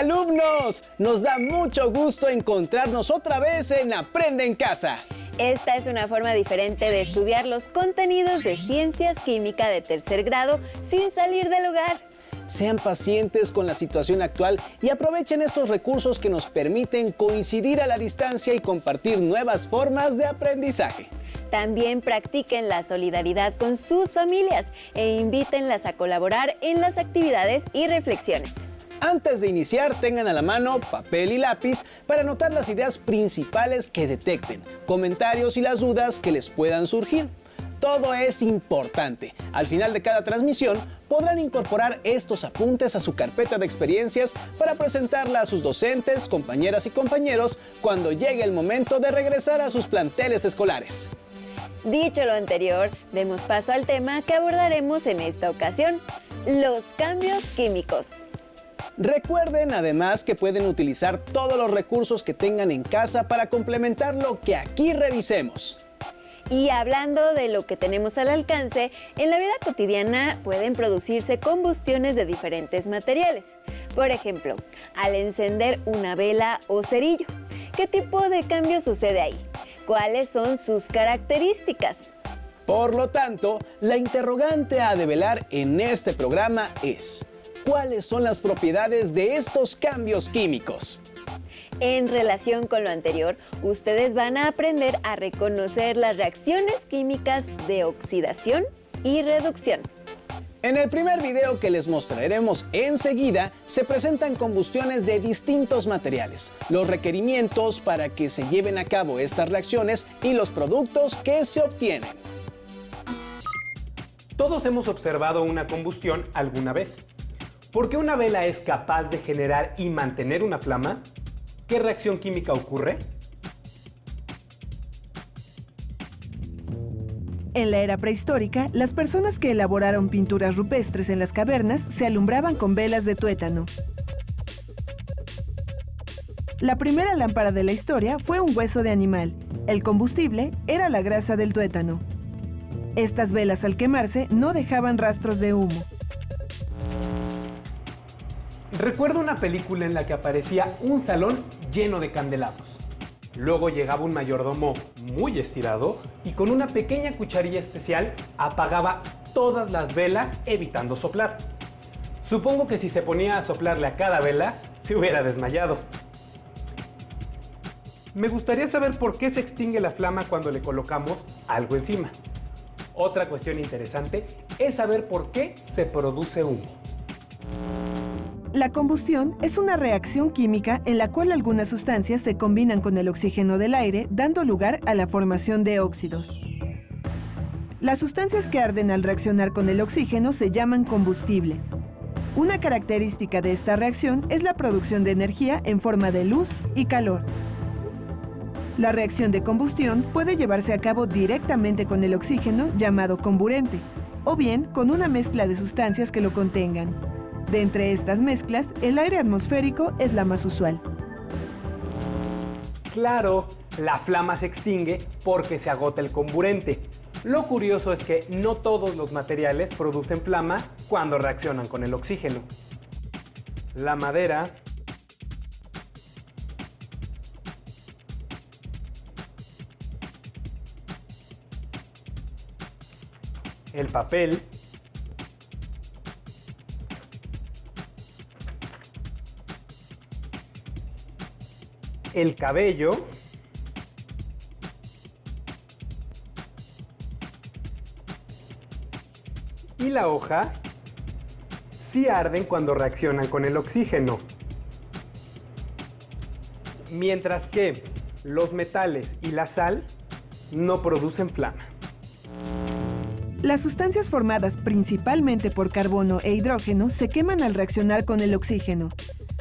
Alumnos, nos da mucho gusto encontrarnos otra vez en Aprende en Casa. Esta es una forma diferente de estudiar los contenidos de Ciencias Química de tercer grado sin salir del hogar. Sean pacientes con la situación actual y aprovechen estos recursos que nos permiten coincidir a la distancia y compartir nuevas formas de aprendizaje. También practiquen la solidaridad con sus familias e invítenlas a colaborar en las actividades y reflexiones. Antes de iniciar, tengan a la mano papel y lápiz para anotar las ideas principales que detecten, comentarios y las dudas que les puedan surgir. Todo es importante. Al final de cada transmisión, podrán incorporar estos apuntes a su carpeta de experiencias para presentarla a sus docentes, compañeras y compañeros cuando llegue el momento de regresar a sus planteles escolares. Dicho lo anterior, demos paso al tema que abordaremos en esta ocasión: los cambios químicos. Recuerden además que pueden utilizar todos los recursos que tengan en casa para complementar lo que aquí revisemos. Y hablando de lo que tenemos al alcance, en la vida cotidiana pueden producirse combustiones de diferentes materiales. Por ejemplo, al encender una vela o cerillo. ¿Qué tipo de cambio sucede ahí? ¿Cuáles son sus características? Por lo tanto, la interrogante a develar en este programa es: ¿cuáles son las propiedades de estos cambios químicos? En relación con lo anterior, ustedes van a aprender a reconocer las reacciones químicas de oxidación y reducción. En el primer video que les mostraremos enseguida, se presentan combustiones de distintos materiales, los requerimientos para que se lleven a cabo estas reacciones y los productos que se obtienen. Todos hemos observado una combustión alguna vez. ¿Por qué una vela es capaz de generar y mantener una flama? ¿Qué reacción química ocurre? En la era prehistórica, las personas que elaboraron pinturas rupestres en las cavernas se alumbraban con velas de tuétano. La primera lámpara de la historia fue un hueso de animal. El combustible era la grasa del tuétano. Estas velas, al quemarse, no dejaban rastros de humo. Recuerdo una película en la que aparecía un salón lleno de candelabros. Luego llegaba un mayordomo muy estirado y con una pequeña cucharilla especial apagaba todas las velas evitando soplar. Supongo que si se ponía a soplarle a cada vela, se hubiera desmayado. Me gustaría saber por qué se extingue la flama cuando le colocamos algo encima. Otra cuestión interesante es saber por qué se produce humo. La combustión es una reacción química en la cual algunas sustancias se combinan con el oxígeno del aire, dando lugar a la formación de óxidos. Las sustancias que arden al reaccionar con el oxígeno se llaman combustibles. Una característica de esta reacción es la producción de energía en forma de luz y calor. La reacción de combustión puede llevarse a cabo directamente con el oxígeno, llamado comburente, o bien con una mezcla de sustancias que lo contengan. De entre estas mezclas, el aire atmosférico es la más usual. Claro, la flama se extingue porque se agota el comburente. Lo curioso es que no todos los materiales producen flama cuando reaccionan con el oxígeno. La madera, el papel, el cabello y la hoja sí arden cuando reaccionan con el oxígeno, mientras que los metales y la sal no producen flama. Las sustancias formadas principalmente por carbono e hidrógeno se queman al reaccionar con el oxígeno.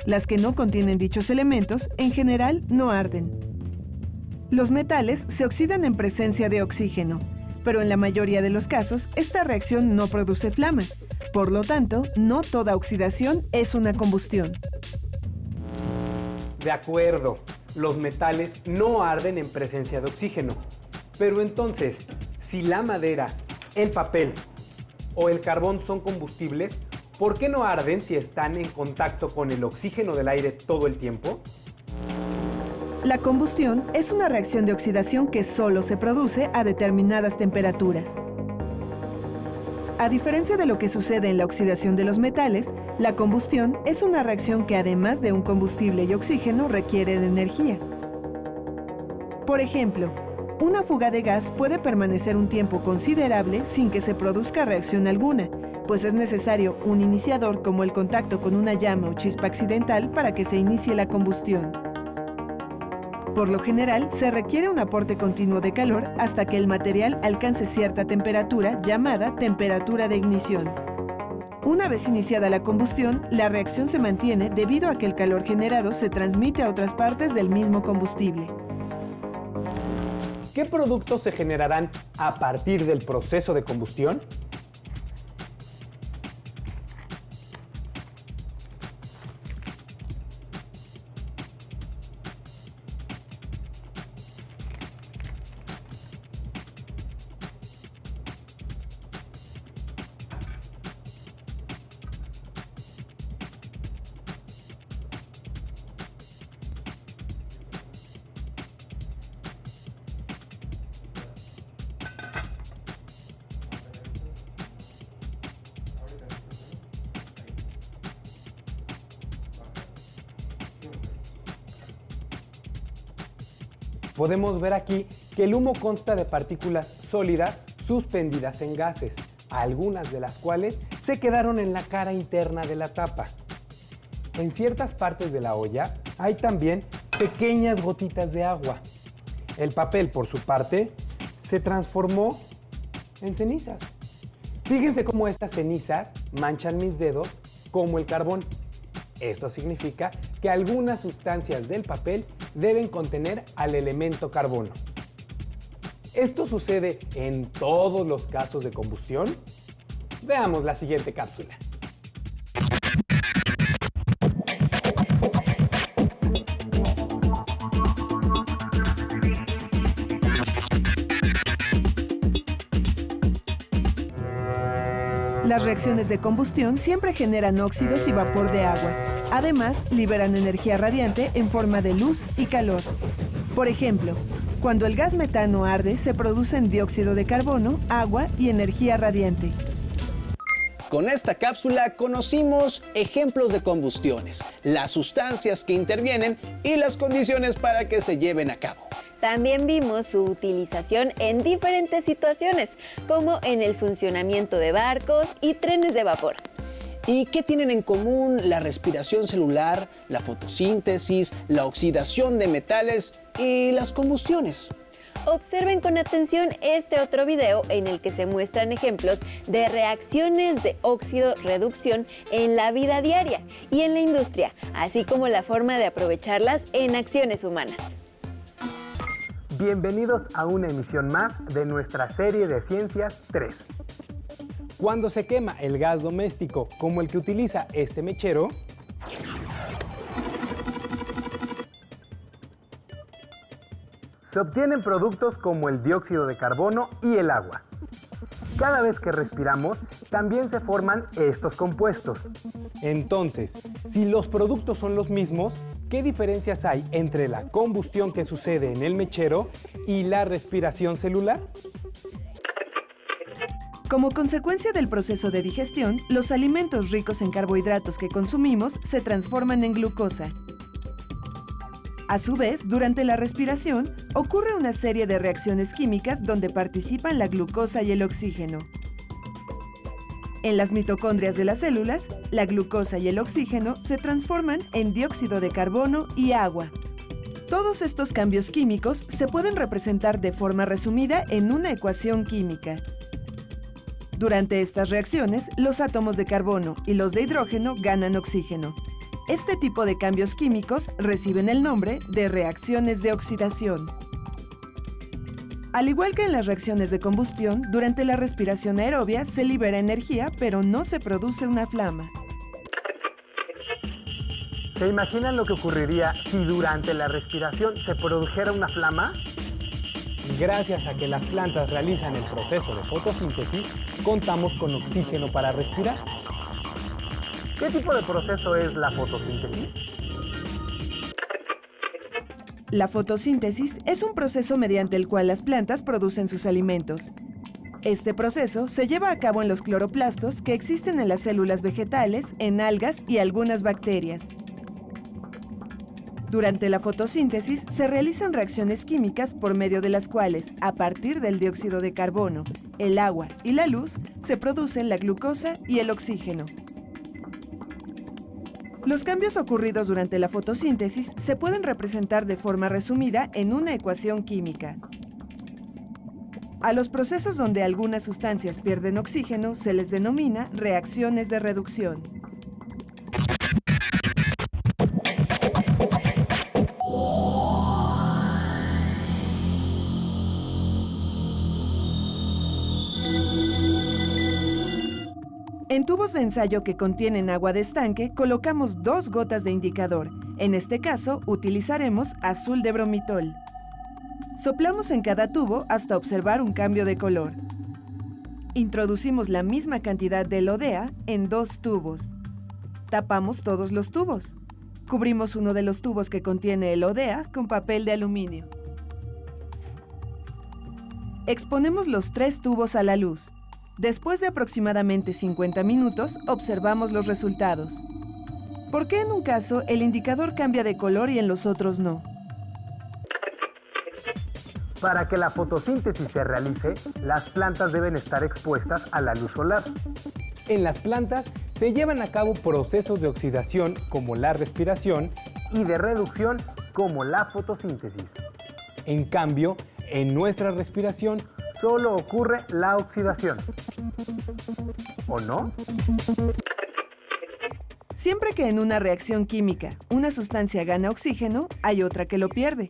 Las que no contienen dichos elementos, en general, no arden. Los metales se oxidan en presencia de oxígeno, pero en la mayoría de los casos, esta reacción no produce flama. Por lo tanto, no toda oxidación es una combustión. De acuerdo, los metales no arden en presencia de oxígeno. Pero entonces, si la madera, el papel o el carbón son combustibles, ¿Por qué no arden si están en contacto con el oxígeno del aire todo el tiempo? La combustión es una reacción de oxidación que solo se produce a determinadas temperaturas. A diferencia de lo que sucede en la oxidación de los metales, la combustión es una reacción que además de un combustible y oxígeno requiere de energía. Por ejemplo, una fuga de gas puede permanecer un tiempo considerable sin que se produzca reacción alguna, pues es necesario un iniciador como el contacto con una llama o chispa accidental para que se inicie la combustión. Por lo general, se requiere un aporte continuo de calor hasta que el material alcance cierta temperatura llamada temperatura de ignición. Una vez iniciada la combustión, la reacción se mantiene debido a que el calor generado se transmite a otras partes del mismo combustible. ¿Qué productos se generarán a partir del proceso de combustión? Podemos ver aquí que el humo consta de partículas sólidas suspendidas en gases, algunas de las cuales se quedaron en la cara interna de la tapa. En ciertas partes de la olla hay también pequeñas gotitas de agua. El papel, por su parte, se transformó en cenizas. Fíjense cómo estas cenizas manchan mis dedos como el carbón. Esto significa que algunas sustancias del papel deben contener al elemento carbono. ¿Esto sucede en todos los casos de combustión? Veamos la siguiente cápsula. Las reacciones de combustión siempre generan óxidos y vapor de agua. Además, liberan energía radiante en forma de luz y calor. Por ejemplo, cuando el gas metano arde, se producen dióxido de carbono, agua y energía radiante. Con esta cápsula conocimos ejemplos de combustiones, las sustancias que intervienen y las condiciones para que se lleven a cabo. También vimos su utilización en diferentes situaciones, como en el funcionamiento de barcos y trenes de vapor. ¿Y qué tienen en común la respiración celular, la fotosíntesis, la oxidación de metales y las combustiones? Observen con atención este otro video en el que se muestran ejemplos de reacciones de óxido-reducción en la vida diaria y en la industria, así como la forma de aprovecharlas en acciones humanas. Bienvenidos a una emisión más de nuestra serie de Ciencias 3. Cuando se quema el gas doméstico como el que utiliza este mechero, se obtienen productos como el dióxido de carbono y el agua. Cada vez que respiramos, también se forman estos compuestos. Entonces, si los productos son los mismos, ¿qué diferencias hay entre la combustión que sucede en el mechero y la respiración celular? Como consecuencia del proceso de digestión, los alimentos ricos en carbohidratos que consumimos se transforman en glucosa. A su vez, durante la respiración, ocurre una serie de reacciones químicas donde participan la glucosa y el oxígeno. En las mitocondrias de las células, la glucosa y el oxígeno se transforman en dióxido de carbono y agua. Todos estos cambios químicos se pueden representar de forma resumida en una ecuación química. Durante estas reacciones, los átomos de carbono y los de hidrógeno ganan oxígeno. Este tipo de cambios químicos reciben el nombre de reacciones de oxidación. Al igual que en las reacciones de combustión, durante la respiración aerobia se libera energía, pero no se produce una flama. ¿Se imaginan lo que ocurriría si durante la respiración se produjera una flama? Gracias a que las plantas realizan el proceso de fotosíntesis, contamos con oxígeno para respirar. ¿Qué tipo de proceso es la fotosíntesis? La fotosíntesis es un proceso mediante el cual las plantas producen sus alimentos. Este proceso se lleva a cabo en los cloroplastos que existen en las células vegetales, en algas y algunas bacterias. Durante la fotosíntesis se realizan reacciones químicas por medio de las cuales, a partir del dióxido de carbono, el agua y la luz, se producen la glucosa y el oxígeno. Los cambios ocurridos durante la fotosíntesis se pueden representar de forma resumida en una ecuación química. A los procesos donde algunas sustancias pierden oxígeno se les denomina reacciones de reducción. En tubos de ensayo que contienen agua de estanque, colocamos 2 gotas de indicador. En este caso, utilizaremos azul de bromitol. Soplamos en cada tubo hasta observar un cambio de color. Introducimos la misma cantidad de LODEA en 2 tubos. Tapamos todos los tubos. Cubrimos uno de los tubos que contiene el LODEA con papel de aluminio. Exponemos los 3 tubos a la luz. Después de aproximadamente 50 minutos, observamos los resultados. ¿Por qué en un caso el indicador cambia de color y en los otros no? Para que la fotosíntesis se realice, las plantas deben estar expuestas a la luz solar. En las plantas se llevan a cabo procesos de oxidación como la respiración y de reducción como la fotosíntesis. En cambio, en nuestra respiración solo ocurre la oxidación. ¿O no? Siempre que en una reacción química una sustancia gana oxígeno, hay otra que lo pierde.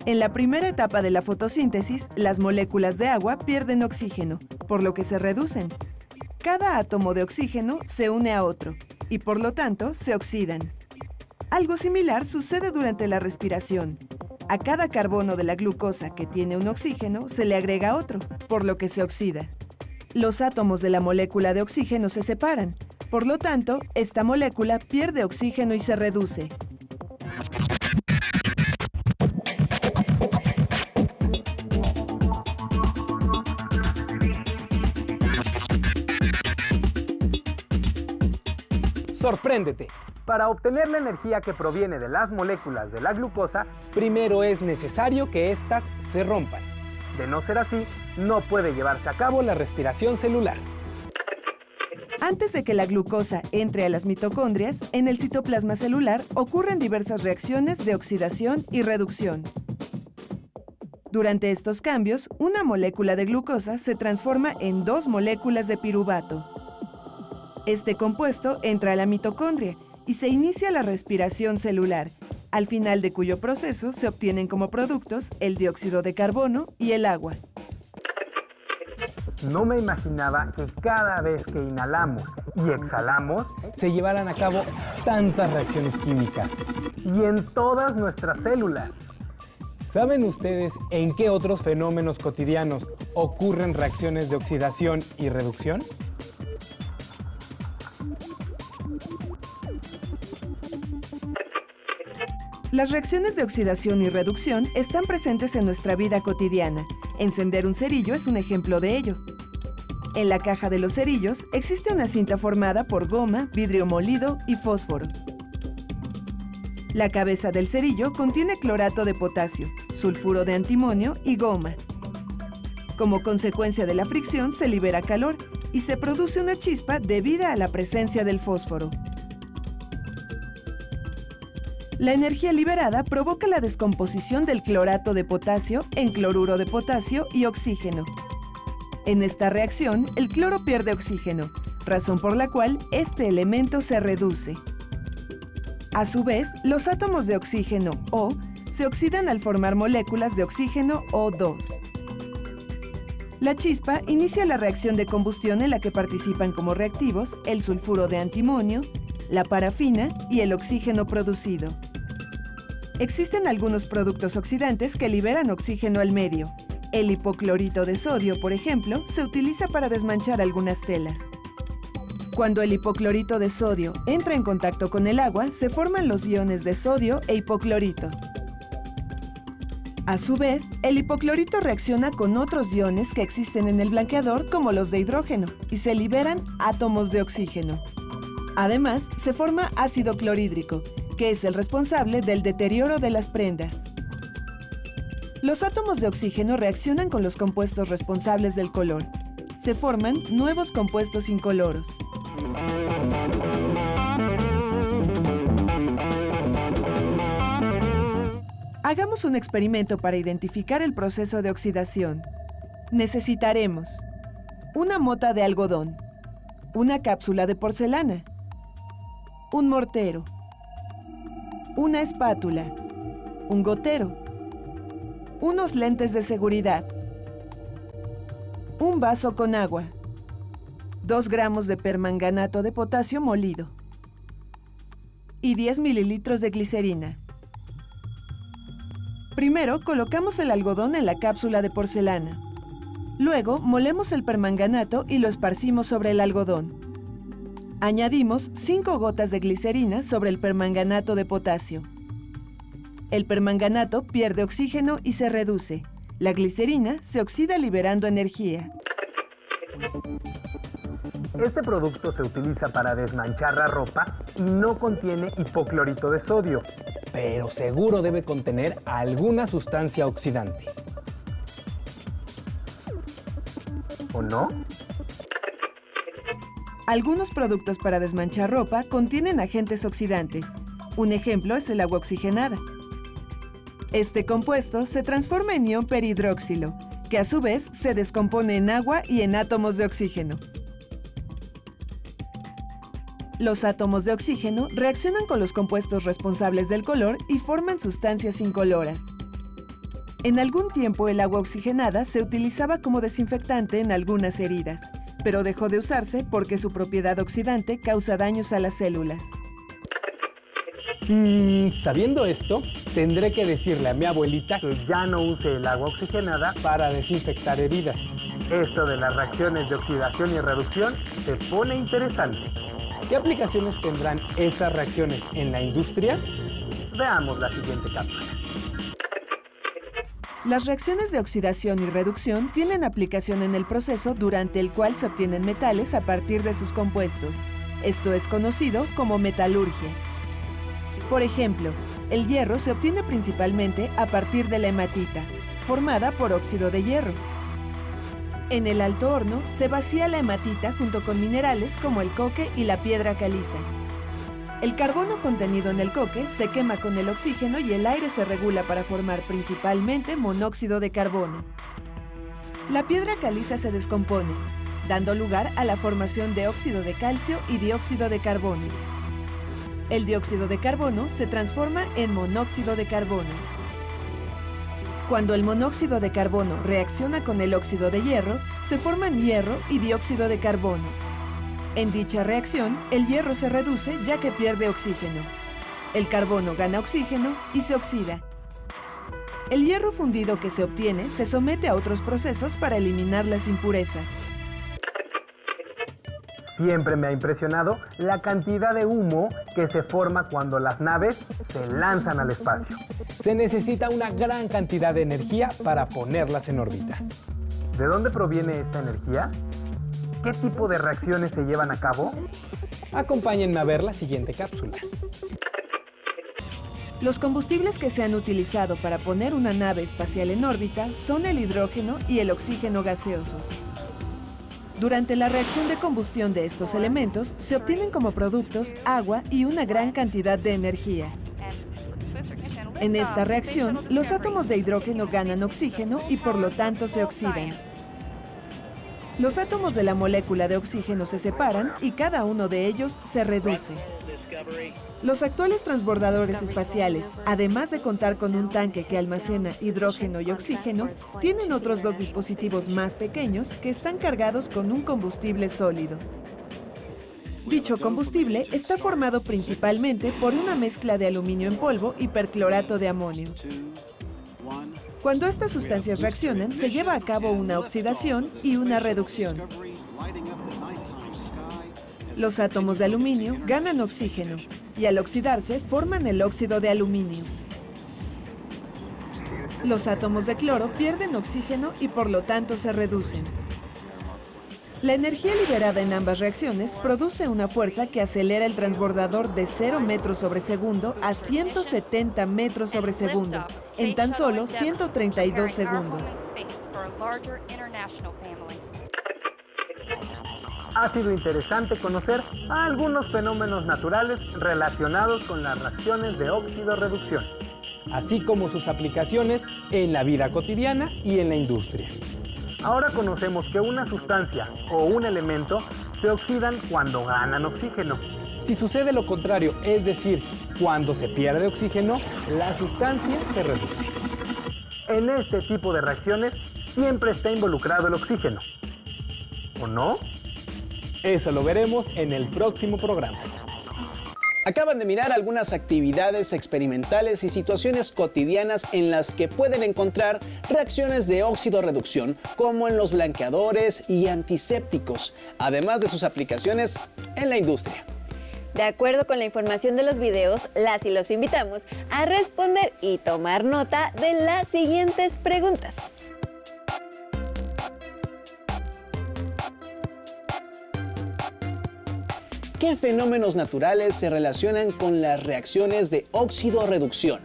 En la primera etapa de la fotosíntesis, las moléculas de agua pierden oxígeno, por lo que se reducen. Cada átomo de oxígeno se une a otro y por lo tanto se oxidan. Algo similar sucede durante la respiración. A cada carbono de la glucosa que tiene un oxígeno se le agrega otro, por lo que se oxida. Los átomos de la molécula de oxígeno se separan. Por lo tanto, esta molécula pierde oxígeno y se reduce. ¡Sorpréndete! Para obtener la energía que proviene de las moléculas de la glucosa, primero es necesario que éstas se rompan. De no ser así, no puede llevarse a cabo la respiración celular. Antes de que la glucosa entre a las mitocondrias, en el citoplasma celular ocurren diversas reacciones de oxidación y reducción. Durante estos cambios, una molécula de glucosa se transforma en 2 moléculas de piruvato. Este compuesto entra a la mitocondria y se inicia la respiración celular, al final de cuyo proceso se obtienen como productos el dióxido de carbono y el agua. No me imaginaba que cada vez que inhalamos y exhalamos se llevaran a cabo tantas reacciones químicas. Y en todas nuestras células. ¿Saben ustedes en qué otros fenómenos cotidianos ocurren reacciones de oxidación y reducción? Las reacciones de oxidación y reducción están presentes en nuestra vida cotidiana. Encender un cerillo es un ejemplo de ello. En la caja de los cerillos existe una cinta formada por goma, vidrio molido y fósforo. La cabeza del cerillo contiene clorato de potasio, sulfuro de antimonio y goma. Como consecuencia de la fricción se libera calor y se produce una chispa debida a la presencia del fósforo. La energía liberada provoca la descomposición del clorato de potasio en cloruro de potasio y oxígeno. En esta reacción, el cloro pierde oxígeno, razón por la cual este elemento se reduce. A su vez, los átomos de oxígeno O se oxidan al formar moléculas de oxígeno O2. La chispa inicia la reacción de combustión en la que participan como reactivos el sulfuro de antimonio, la parafina y el oxígeno producido. Existen algunos productos oxidantes que liberan oxígeno al medio. El hipoclorito de sodio, por ejemplo, se utiliza para desmanchar algunas telas. Cuando el hipoclorito de sodio entra en contacto con el agua, se forman los iones de sodio e hipoclorito. A su vez, el hipoclorito reacciona con otros iones que existen en el blanqueador, como los de hidrógeno, y se liberan átomos de oxígeno. Además, se forma ácido clorhídrico, que es el responsable del deterioro de las prendas. Los átomos de oxígeno reaccionan con los compuestos responsables del color. Se forman nuevos compuestos incoloros. Hagamos un experimento para identificar el proceso de oxidación. Necesitaremos una mota de algodón, una cápsula de porcelana, un mortero, una espátula, un gotero, unos lentes de seguridad, un vaso con agua, 2 gramos de permanganato de potasio molido y 10 mililitros de glicerina. Primero colocamos el algodón en la cápsula de porcelana. Luego molemos el permanganato y lo esparcimos sobre el algodón. Añadimos 5 gotas de glicerina sobre el permanganato de potasio. El permanganato pierde oxígeno y se reduce. La glicerina se oxida liberando energía. Este producto se utiliza para desmanchar la ropa y no contiene hipoclorito de sodio, pero seguro debe contener alguna sustancia oxidante. ¿O no? Algunos productos para desmanchar ropa contienen agentes oxidantes. Un ejemplo es el agua oxigenada. Este compuesto se transforma en ion perhidroxilo, que a su vez se descompone en agua y en átomos de oxígeno. Los átomos de oxígeno reaccionan con los compuestos responsables del color y forman sustancias incoloras. En algún tiempo el agua oxigenada se utilizaba como desinfectante en algunas heridas, pero dejó de usarse porque su propiedad oxidante causa daños a las células. Y sabiendo esto, tendré que decirle a mi abuelita que ya no use el agua oxigenada para desinfectar heridas. Esto de las reacciones de oxidación y reducción se pone interesante. ¿Qué aplicaciones tendrán esas reacciones en la industria? Veamos la siguiente cápsula. Las reacciones de oxidación y reducción tienen aplicación en el proceso durante el cual se obtienen metales a partir de sus compuestos. Esto es conocido como metalurgia. Por ejemplo, el hierro se obtiene principalmente a partir de la hematita, formada por óxido de hierro. En el alto horno se vacía la hematita junto con minerales como el coque y la piedra caliza. El carbono contenido en el coque se quema con el oxígeno y el aire se regula para formar principalmente monóxido de carbono. La piedra caliza se descompone, dando lugar a la formación de óxido de calcio y dióxido de carbono. El dióxido de carbono se transforma en monóxido de carbono. Cuando el monóxido de carbono reacciona con el óxido de hierro, se forman hierro y dióxido de carbono. En dicha reacción, el hierro se reduce ya que pierde oxígeno. El carbono gana oxígeno y se oxida. El hierro fundido que se obtiene se somete a otros procesos para eliminar las impurezas. Siempre me ha impresionado la cantidad de humo que se forma cuando las naves se lanzan al espacio. Se necesita una gran cantidad de energía para ponerlas en órbita. ¿De dónde proviene esta energía? ¿Qué tipo de reacciones se llevan a cabo? Acompáñenme a ver la siguiente cápsula. Los combustibles que se han utilizado para poner una nave espacial en órbita son el hidrógeno y el oxígeno gaseosos. Durante la reacción de combustión de estos elementos, se obtienen como productos agua y una gran cantidad de energía. En esta reacción, los átomos de hidrógeno ganan oxígeno y por lo tanto se oxidan. Los átomos de la molécula de oxígeno se separan y cada uno de ellos se reduce. Los actuales transbordadores espaciales, además de contar con un tanque que almacena hidrógeno y oxígeno, tienen otros 2 dispositivos más pequeños que están cargados con un combustible sólido. Dicho combustible está formado principalmente por una mezcla de aluminio en polvo y perclorato de amonio. Cuando estas sustancias reaccionan, se lleva a cabo una oxidación y una reducción. Los átomos de aluminio ganan oxígeno y al oxidarse forman el óxido de aluminio. Los átomos de cloro pierden oxígeno y por lo tanto se reducen. La energía liberada en ambas reacciones produce una fuerza que acelera el transbordador de 0 metros sobre segundo a 170 metros sobre segundo, en tan solo 132 segundos. Ha sido interesante conocer algunos fenómenos naturales relacionados con las reacciones de óxido-reducción, así como sus aplicaciones en la vida cotidiana y en la industria. Ahora conocemos que una sustancia o un elemento se oxidan cuando ganan oxígeno. Si sucede lo contrario, es decir, cuando se pierde oxígeno, la sustancia se reduce. En este tipo de reacciones siempre está involucrado el oxígeno, ¿o no? Eso lo veremos en el próximo programa. Acaban de mirar algunas actividades experimentales y situaciones cotidianas en las que pueden encontrar reacciones de óxido-reducción, como en los blanqueadores y antisépticos, además de sus aplicaciones en la industria. De acuerdo con la información de los videos, las y los invitamos a responder y tomar nota de las siguientes preguntas. ¿Qué fenómenos naturales se relacionan con las reacciones de óxido-reducción?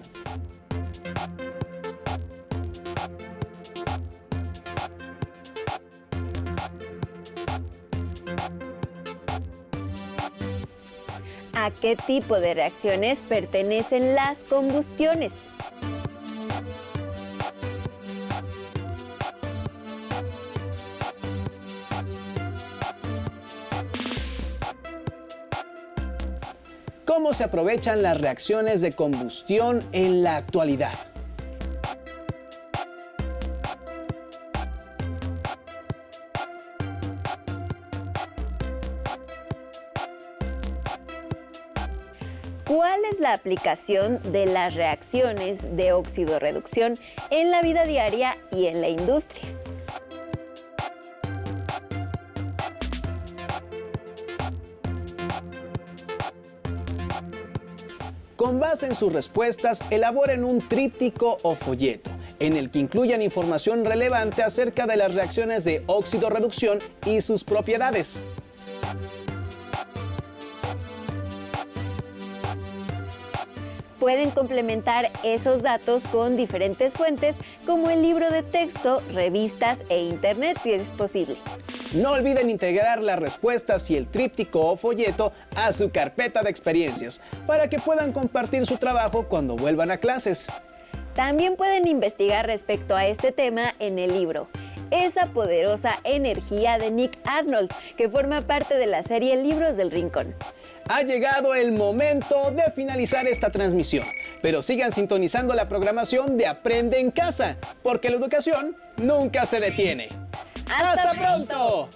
¿A qué tipo de reacciones pertenecen las combustiones? ¿Cómo se aprovechan las reacciones de combustión en la actualidad? ¿Cuál es la aplicación de las reacciones de óxido-reducción en la vida diaria y en la industria? Con base en sus respuestas, elaboren un tríptico o folleto, en el que incluyan información relevante acerca de las reacciones de óxido-reducción y sus propiedades. Pueden complementar esos datos con diferentes fuentes como el libro de texto, revistas e internet si es posible. No olviden integrar las respuestas y el tríptico o folleto a su carpeta de experiencias para que puedan compartir su trabajo cuando vuelvan a clases. También pueden investigar respecto a este tema en el libro Esa poderosa energía de Nick Arnold, que forma parte de la serie Libros del Rincón. Ha llegado el momento de finalizar esta transmisión, pero sigan sintonizando la programación de Aprende en Casa, porque la educación nunca se detiene. ¡Hasta pronto!